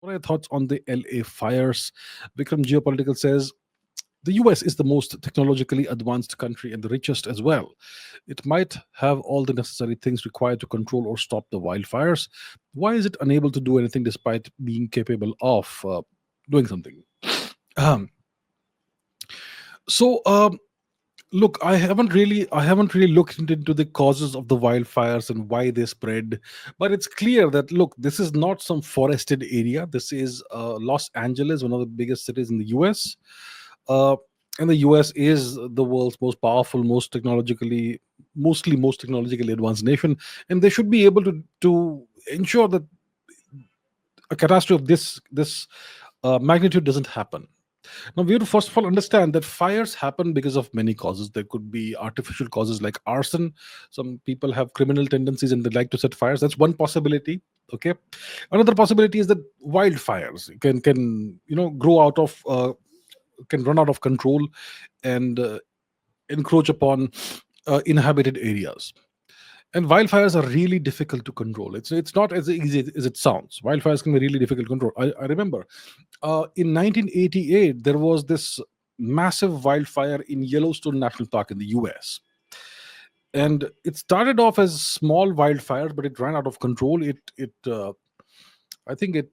What are your thoughts on the LA fires? Vikram Geopolitical says the US is the most technologically advanced country and the richest as well. It might have all the necessary things required to control or stop the wildfires. Why is it unable to do anything despite being capable of doing something? Um, so, look, I haven't really looked into the causes of the wildfires and why they spread, but it's clear that, look, this is not some forested area. This is Los Angeles, one of the biggest cities in the US. Uh, and the US is the world's most powerful, most technologically advanced nation, and they should be able to ensure that a catastrophe of this magnitude doesn't happen. Now, we have to first of all understand that fires happen because of many causes. There could be artificial causes like arson. Some people have criminal tendencies and they like to set fires. That's one possibility. Okay. Another possibility is that wildfires can grow out of can run out of control and encroach upon inhabited areas. And wildfires are really difficult to control. It's not as easy as it sounds. Wildfires can be really difficult to control. I remember in 1988 there was this massive wildfire in Yellowstone National Park in the US, and it started off as small wildfires, but it ran out of control. It I think it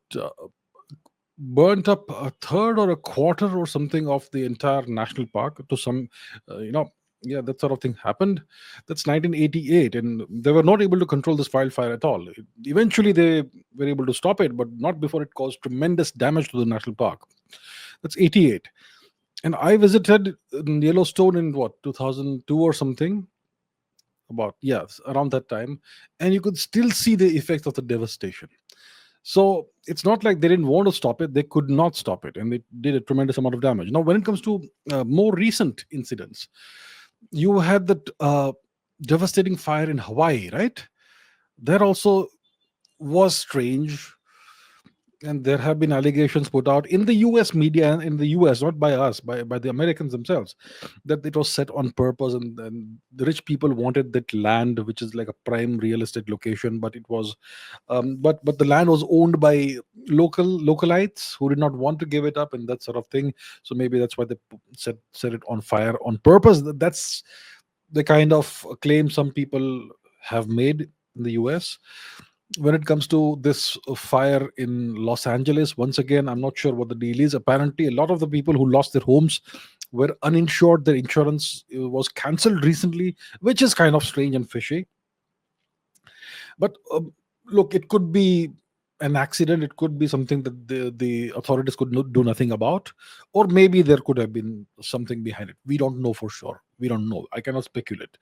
burnt up a third or a quarter or something of the entire national park to some uh, you know yeah, that sort of thing happened. That's 1988, and they were not able to control this wildfire at all. Eventually they were able to stop it, but not before it caused tremendous damage to the national park. That's 88. And I visited in Yellowstone in what, 2002 or something, about, yes, around that time, and you could still see the effects of the devastation. So it's not like they didn't want to stop it; they could not stop it, and it did a tremendous amount of damage. Now, when it comes to more recent incidents, you had that devastating fire in Hawaii, right? That also was strange, and there have been allegations put out in the US media and in the US, not by us, by the Americans themselves, that it was set on purpose, and the rich people wanted that land, which is like a prime real estate location, but it was but the land was owned by localites who did not want to give it up and that sort of thing. So maybe that's why they set it on fire on purpose. That's the kind of claim some people have made in the US. When it comes to this fire in Los Angeles, once again, I'm not sure what the deal is. Apparently, a lot of the people who lost their homes were uninsured. Their insurance was cancelled recently, which is kind of strange and fishy. But look, it could be an accident. It could be something that the authorities could do nothing about, or maybe there could have been something behind it. We don't know for sure. We don't know. I cannot speculate.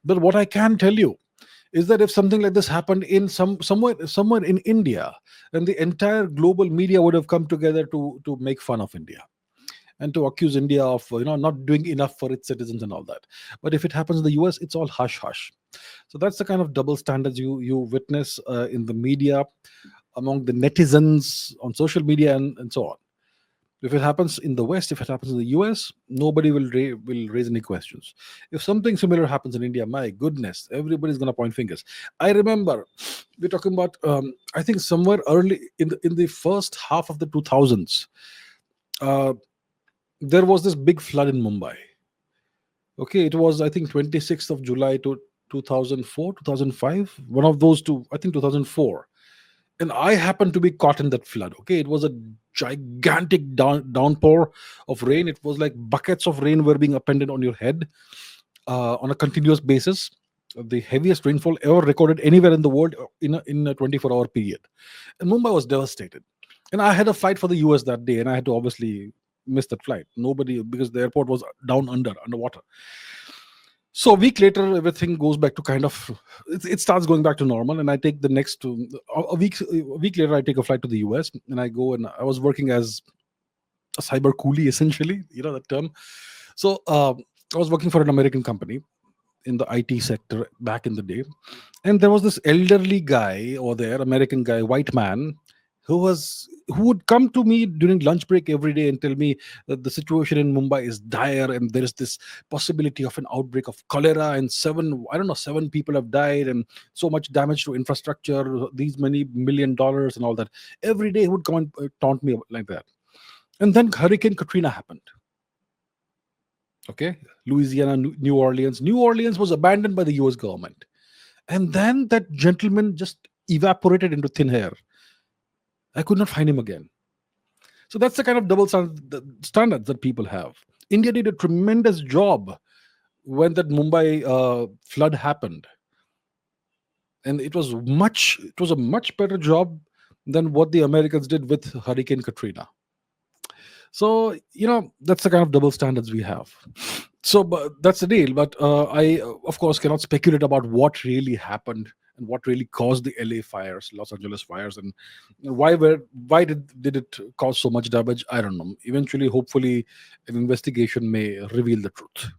But what I can tell you is that if something like this happened in somewhere in India, then the entire global media would have come together to make fun of India and to accuse India of not doing enough for its citizens and all that. But if it happens in the US, it's all hush hush. So that's the kind of double standards you witness in the media, among the netizens on social media, and so on. If it happens in the West, if it happens in the US, nobody will raise any questions. If something similar happens in India, my goodness, everybody's gonna point fingers. I remember we're talking about I think somewhere early in the first half of the 2000s, uh, there was this big flood in Mumbai. Okay, it was, I think, 26th of July to 2004, 2005, one of those two. I think 2004, and I happened to be caught in that flood. Okay, it was a gigantic downpour of rain. It was like buckets of rain were being appended on your head on a continuous basis. The heaviest rainfall ever recorded anywhere in the world in a 24-hour period, and Mumbai was devastated. And I had a flight for the US that day, and I had to obviously miss that flight. Nobody, because the airport was down underwater. So a week later, everything goes back to kind of it starts going back to normal, and I take the next a week later, I take a flight to the US, and I go, and I was working as a cyber coolie, essentially, that term. So I was working for an American company in the IT sector back in the day, and there was this elderly guy over there, American guy, white man, who would come to me during lunch break every day and tell me that the situation in Mumbai is dire and there is this possibility of an outbreak of cholera, and seven people have died, and so much damage to infrastructure, these many $1 million and all that. Every day he would come and taunt me like that. And then Hurricane Katrina happened. Okay, Louisiana, New Orleans was abandoned by the US government. And then that gentleman just evaporated into thin air. I could not find him again. So that's the kind of standards that people have. India did a tremendous job when that Mumbai flood happened, and it was a much better job than what the Americans did with Hurricane Katrina. So that's the kind of double standards we have. So but that's the deal. But I, of course, cannot speculate about what really happened and what really caused the LA fires, Los Angeles fires, and why did it cause so much damage. I don't know. Eventually, hopefully, an investigation may reveal the truth.